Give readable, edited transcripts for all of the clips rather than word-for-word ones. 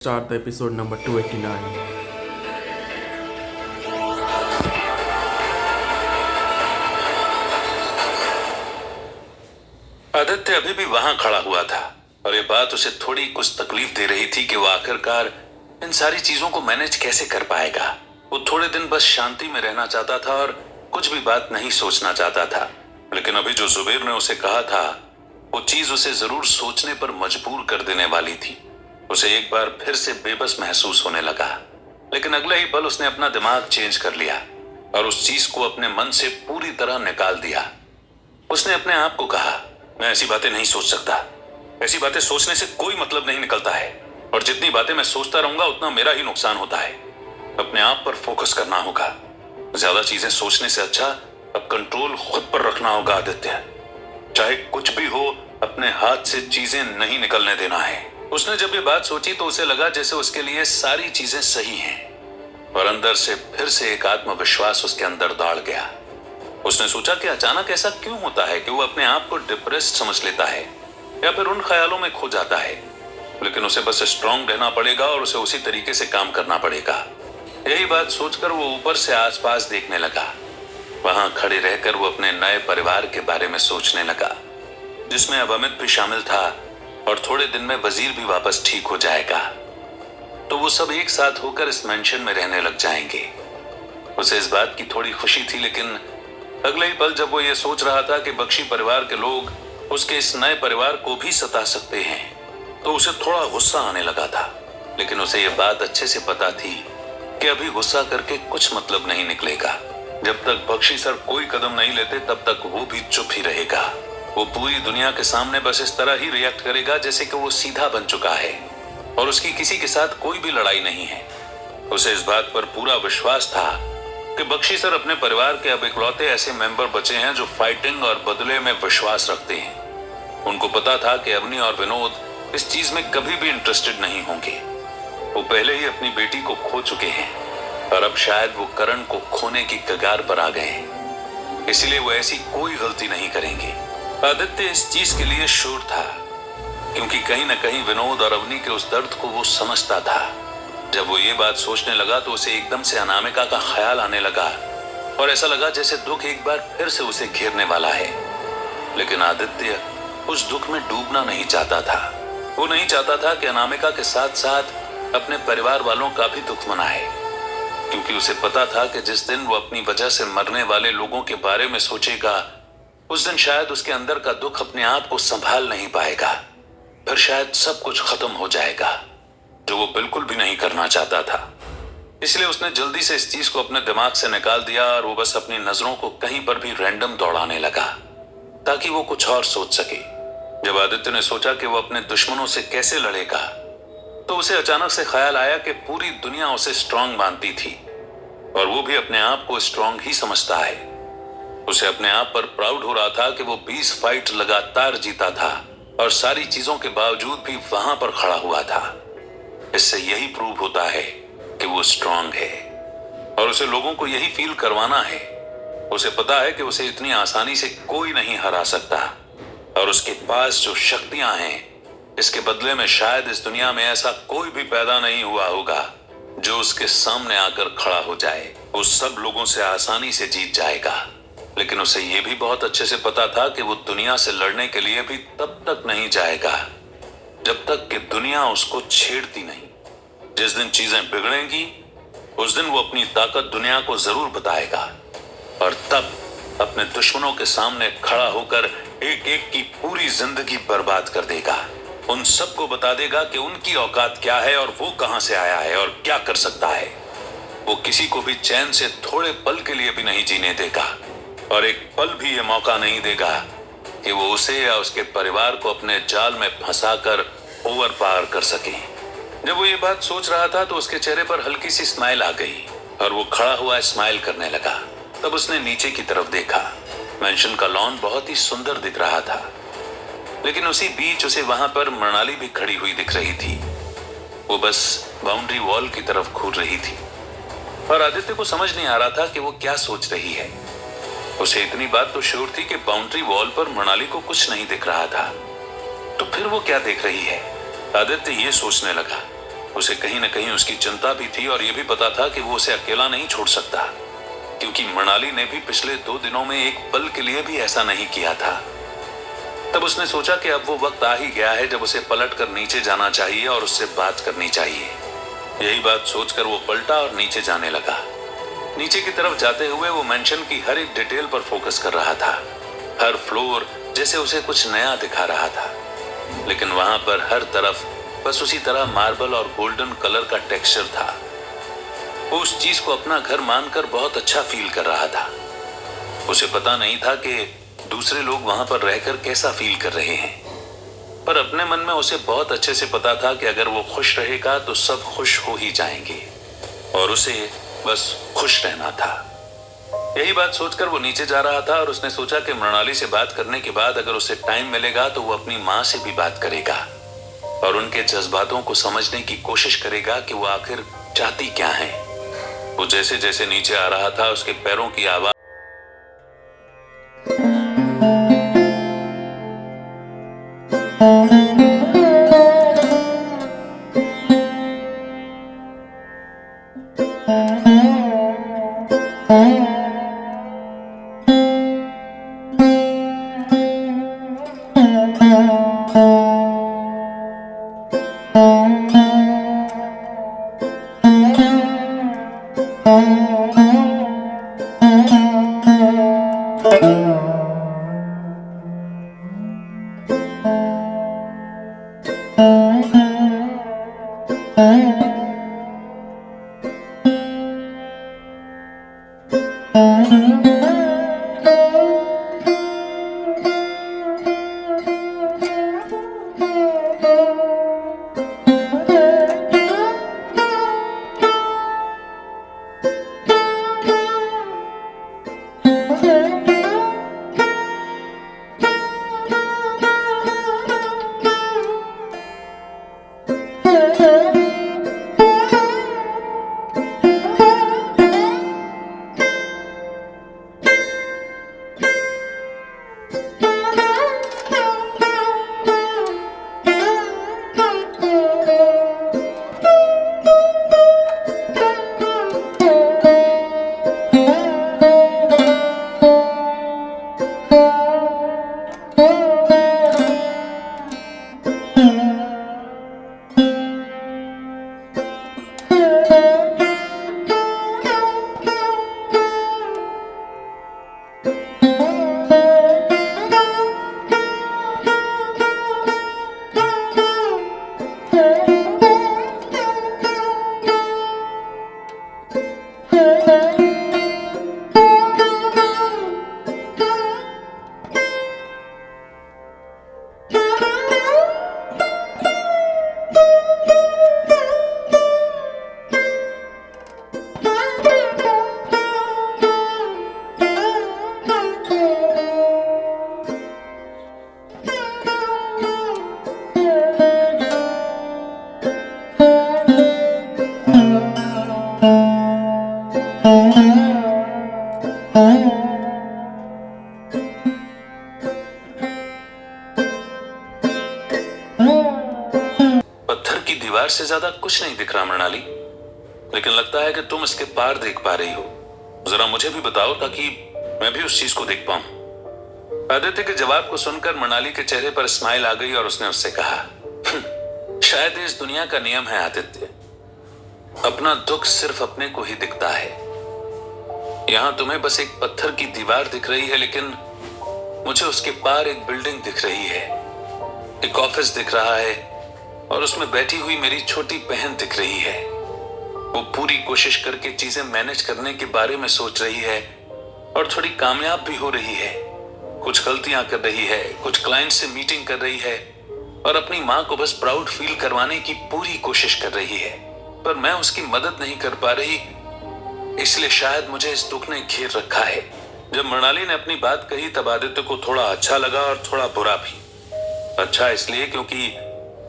start the episode number 289. Aditya अभी भी वहां खड़ा हुआ था और ये बात उसे थोड़ी कुछ तकलीफ दे रही थी कि वो आखिरकार इन सारी चीजों को मैनेज कैसे कर पाएगा। वो थोड़े दिन बस शांति में रहना चाहता था और कुछ भी बात नहीं सोचना चाहता था, लेकिन अभी जो जुबेर ने उसे कहा था वो चीज उसे जरूर सोचने पर मजबूर कर देने वाली थी। उसे एक बार फिर से बेबस महसूस होने लगा, लेकिन अगले ही पल उसने अपना दिमाग चेंज कर लिया और उस चीज को अपने मन से पूरी तरह निकाल दिया। उसने अपने आप को कहा, मैं ऐसी बातें नहीं सोच सकता। ऐसी बातें सोचने से कोई मतलब नहीं निकलता है और जितनी बातें मैं सोचता रहूंगा उतना मेरा ही नुकसान होता है। अपने आप पर फोकस करना होगा। ज्यादा चीजें सोचने से अच्छा अब कंट्रोल खुद पर रखना होगा आदित्य। चाहे कुछ भी हो, अपने हाथ से चीजें नहीं निकलने देना है। उसने जब ये बात सोची तो उसे लगा जैसे उसके लिए सारी चीजें सही हैं और अंदर से फिर से एक आत्मविश्वास उसके अंदर दौड़ गया। उसने सोचा कि अचानक ऐसा क्यों होता है कि वो अपने आप को डिप्रेस्ड समझ लेता है या फिर उन ख्यालों में खो जाता है, लेकिन उसे बस स्ट्रांग रहना पड़ेगा और उसे उसी तरीके से काम करना पड़ेगा। यही बात सोचकर वो ऊपर से आसपास देखने लगा। वहां खड़े रहकर वो अपने नए परिवार के बारे में सोचने लगा, जिसमें अब अमित भी शामिल था और थोड़े दिन में वजीर भी वापस ठीक हो जाएगा तो वो सब एक साथ होकर इस मेंशन में रहने लग जाएंगे। उसे इस बात की थोड़ी खुशी थी, लेकिन अगले ही पल जब वो ये सोच रहा था कि बख्शी परिवार के लोग उसके इस नए परिवार को भी सता सकते हैं तो उसे थोड़ा गुस्सा आने लगा था। लेकिन उसे ये बात अच्छे से पता थी कि अभी गुस्सा करके कुछ मतलब नहीं निकलेगा। जब तक बख्शी सर कोई कदम नहीं लेते तब तक वो भी चुप ही रहेगा। वो पूरी दुनिया के सामने बस इस तरह ही रिएक्ट करेगा जैसे कि वो सीधा बन चुका है और उसकी किसी के साथ कोई भी लड़ाई नहीं है। उसे इस बात पर पूरा विश्वास था कि बख्शी सर अपने परिवार के अब इकलौते ऐसे मेंबर बचे हैं जो फाइटिंग और बदले में विश्वास रखते हैं। उनको पता था कि अवनी और विनोद इस चीज में कभी भी इंटरेस्टेड नहीं होंगे। वो पहले ही अपनी बेटी को खो चुके हैं और अब शायद वो करण को खोने की कगार पर आ गए हैं, इसलिए वो ऐसी कोई गलती नहीं करेंगे। आदित्य इस चीज के लिए श्योर था, क्योंकि कहीं ना कहीं विनोद और अवनी के उस दर्द को वो समझता था। जब वो ये बात सोचने लगा तो उसे एकदम से अनामिका का ख्याल आने लगा और ऐसा लगा जैसे दुख एक बार फिर से उसे घेरने वाला है। लेकिन आदित्य उस दुख में डूबना नहीं चाहता था। वो नहीं चाहता था कि अनामिका के साथ साथ अपने परिवार वालों का भी दुख मनाए, क्योंकि उसे पता था कि जिस दिन वो अपनी वजह से मरने वाले लोगों के बारे में सोचेगा उस दिन शायद उसके अंदर का दुख अपने आप को संभाल नहीं पाएगा। फिर शायद सब कुछ खत्म हो जाएगा, जो वो बिल्कुल भी नहीं करना चाहता था। इसलिए उसने जल्दी से इस चीज को अपने दिमाग से निकाल दिया और वो बस अपनी नजरों को कहीं पर भी रैंडम दौड़ाने लगा ताकि वो कुछ और सोच सके। जब आदित्य ने सोचा कि वो अपने दुश्मनों से कैसे लड़ेगा तो उसे अचानक से ख्याल आया कि पूरी दुनिया उसे स्ट्रांग मानती थी और वो भी अपने आप को स्ट्रांग ही समझता है। उसे अपने आप पर प्राउड हो रहा था कि वो 20 फाइट लगातार जीता था और सारी चीजों के बावजूद भी वहां पर खड़ा हुआ था। इससे यही प्रूव होता है कि वो स्ट्रांग है और उसे लोगों को यही फील करवाना है। उसे पता है कि उसे इतनी आसानी से कोई नहीं हरा सकता और उसके पास जो शक्तियां हैं इसके बदले में शायद इस दुनिया में ऐसा कोई भी पैदा नहीं हुआ होगा जो उसके सामने आकर खड़ा हो जाए। वो सब लोगों से आसानी से जीत जाएगा, लेकिन उसे यह भी बहुत अच्छे से पता था कि वो दुनिया से लड़ने के लिए भी तब तक नहीं जाएगा जब तक कि दुनिया उसको छेड़ती नहीं। जिस दिन चीजें बिगड़ेंगी उस दिन वो अपनी ताकत दुनिया को जरूर बताएगा और तब अपने दुश्मनों के सामने खड़ा होकर एक एक की पूरी जिंदगी बर्बाद कर देगा। उन सबको बता देगा कि उनकी औकात क्या है और वो कहां से आया है और क्या कर सकता है। वो किसी को भी चैन से थोड़े पल के लिए भी नहीं जीने देगा और एक पल भी ये मौका नहीं देगा कि वो उसे या उसके परिवार को अपने जाल में फंसाकर ओवर पार कर सके। जब वो ये बात सोच रहा था तो उसके चेहरे पर हल्की सी स्माइल आ गई और वो खड़ा हुआ स्माइल करने लगा। तब उसने नीचे की तरफ देखा। मेंशन का लॉन बहुत ही सुंदर दिख रहा था, लेकिन उसी बीच उसे वहां पर मृणाली भी खड़ी हुई दिख रही थी। वो बस बाउंड्री वॉल की तरफ घूर रही थी और आदित्य को समझ नहीं आ रहा था कि वो क्या सोच रही है। उसे इतनी बात तो श्योर थी कि बाउंड्री वॉल पर मृणाली को कुछ नहीं दिख रहा था, तो फिर वो क्या देख रही है। आदित्य ये सोचने लगा उसे कहीं न कहीं उसकी चिंता भी थी और यह भी पता था कि वो उसे अकेला नहीं छोड़ सकता, क्योंकि मृणाली ने भी पिछले 2 दिनों में एक पल के लिए भी ऐसा नहीं किया था। तब उसने सोचा कि अब वो वक्त आ ही गया है जब उसे पलट कर नीचे जाना चाहिए और उससे बात करनी चाहिए। यही बात सोचकर वो पलटा और नीचे जाने लगा। नीचे की तरफ जाते हुए वो मेंशन की हर एक डिटेल पर फोकस कर रहा था। हर फ्लोर जैसे उसे कुछ नया दिखा रहा था, लेकिन वहां पर हर तरफ बस उसी तरह मार्बल और गोल्डन कलर का टेक्सचर था। वो उस चीज को अपना घर मानकर बहुत अच्छा फील कर रहा था। उसे पता नहीं था कि दूसरे लोग वहां पर रहकर कैसा फील कर रहे हैं, पर अपने मन में उसे बहुत अच्छे से पता था कि अगर वो खुश रहेगा तो सब खुश हो ही जाएंगे और उसे बस खुश रहना था। यही बात सोचकर वो नीचे जा रहा था और उसने सोचा कि मृणाली से बात करने के बाद अगर उसे टाइम मिलेगा तो वो अपनी माँ से भी बात करेगा और उनके जज्बातों को समझने की कोशिश करेगा कि वो आखिर चाहती क्या है। वो जैसे जैसे नीचे आ रहा था उसके पैरों की आवाज पत्थर की दीवार से ज्यादा कुछ नहीं दिख रहा मृणाली, लेकिन लगता है कि तुम इसके पार देख पा रही हो। जरा मुझे भी बताओ ताकि मैं भी उस चीज को देख पाऊं। आदित्य के जवाब को सुनकर मृणाली के चेहरे पर स्माइल आ गई और उसने उससे कहा, शायद इस दुनिया का नियम है आदित्य, अपना दुख सिर्फ अपने को ही दिखता है। यहां तुम्हें बस एक पत्थर की दीवार दिख रही है, लेकिन मुझे उसके पार एक बिल्डिंग दिख रही है, एक ऑफिस दिख रहा है और उसमें बैठी हुई मेरी छोटी बहन दिख रही है। वो पूरी कोशिश करके चीजें मैनेज करने के बारे में सोच रही है और थोड़ी कामयाब भी हो रही है। कुछ गलतियां कर रही है, कुछ क्लाइंट से मीटिंग कर रही है और अपनी माँ को बस प्राउड फील करवाने की पूरी कोशिश कर रही है, पर मैं उसकी मदद नहीं कर पा रही, इसलिए शायद मुझे इस दुख ने घेर रखा है। जब मृणाली ने अपनी बात कही तब आदित्य को थोड़ा अच्छा लगा और थोड़ा बुरा भी। अच्छा इसलिए क्योंकि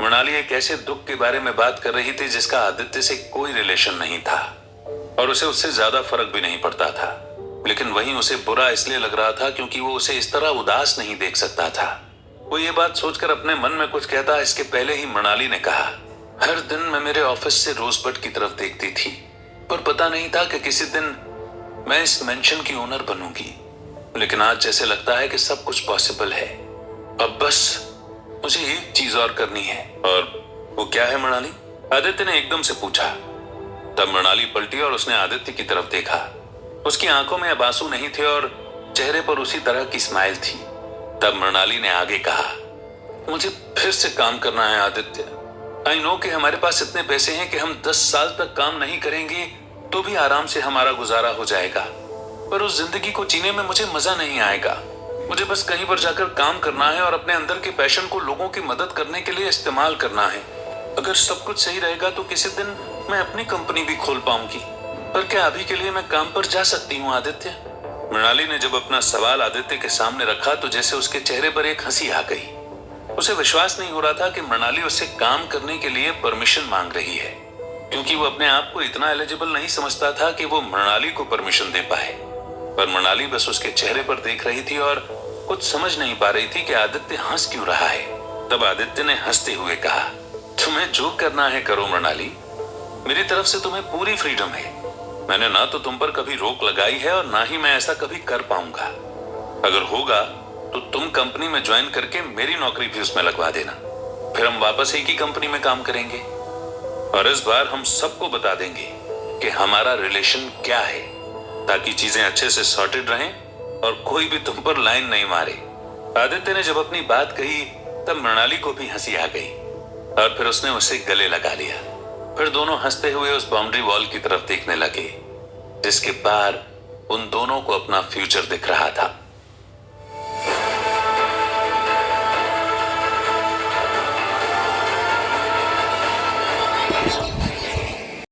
मृणाली एक ऐसे दुख के बारे में बात कर रही थी जिसका आदित्य से कोई रिलेशन नहीं था और उसे उससे ज्यादा फर्क भी नहीं पड़ता था, लेकिन वहीं उसे बुरा इसलिए लग रहा था क्योंकि वो उसे इस तरह उदास नहीं देख सकता था। वो ये बात सोचकर अपने मन में कुछ कहता इसके पहले ही मृणाली ने कहा, हर दिन मैं मेरे ऑफिस से रोजबड की तरफ देखती थी, पर पता नहीं था कि किसी दिन मैं इस मेंशन की ओनर बनूंगी। लेकिन आज जैसे लगता है कि सब कुछ पॉसिबल है। अब बस मुझे एक चीज और करनी है। और वो क्या है मृणाली? आदित्य ने एकदम से पूछा। तब मृणाली पलटी और उसने आदित्य की तरफ देखा। उसकी आंखों में अब आंसू नहीं थे और चेहरे पर उसी तरह की स्माइल थी। तब मृणाली ने आगे कहा, मुझे फिर से काम करना है आदित्य। आई नो कि हमारे पास इतने पैसे हैं कि हम 10 साल तक काम नहीं करेंगे तो भी आराम से हमारा गुजारा हो जाएगा, पर उस जिंदगी को जीने में मुझे मजा नहीं आएगा। मुझे बस कहीं पर जाकर काम करना है और अपने अंदर के पैशन को लोगों की मदद करने के लिए इस्तेमाल करना है। अगर सब कुछ सही रहेगा तो किसी दिन मैं अपनी कंपनी भी खोल पाऊंगी, पर क्या अभी के लिए मैं काम पर जा सकती हूँ आदित्य? मृणाली ने जब अपना सवाल आदित्य के सामने रखा तो जैसे उसके चेहरे पर एक हंसी आ गई। उसे विश्वास नहीं हो रहा था कि मृणाली उससे काम करने के लिए परमिशन मांग रही है, क्योंकि वो अपने आप को इतना एलिजिबल नहीं समझता था कि वो मृणाली को परमिशन दे पाए। पर मृणाली बस उसके चेहरे पर देख रही थी और कुछ समझ नहीं पा रही थी कि आदित्य हंस क्यों रहा है। तब आदित्य ने हंसते हुए कहा, तुम्हें जो करना है करो मृणाली, मेरी तरफ से तुम्हें पूरी फ्रीडम है। मैंने ना तो तुम पर कभी रोक लगाई है और ना ही मैं ऐसा कभी कर पाऊंगा। अगर होगा तो तुम कंपनी में ज्वाइन करके मेरी नौकरी भी उसमें लगवा देना, फिर हम वापस एक ही कंपनी में काम करेंगे और इस बार हम सबको बता देंगे कि हमारा रिलेशन क्या है, ताकि चीजें अच्छे से सॉर्टेड रहें और कोई भी तुम पर लाइन नहीं मारे। आदित्य ने जब अपनी बात कही तब मृणाली को भी हंसी आ गई और फिर उसने उसे गले लगा लिया। फिर दोनों हंसते हुए उस बाउंड्री वॉल की तरफ देखने लगे जिसके पार उन दोनों को अपना फ्यूचर दिख रहा था।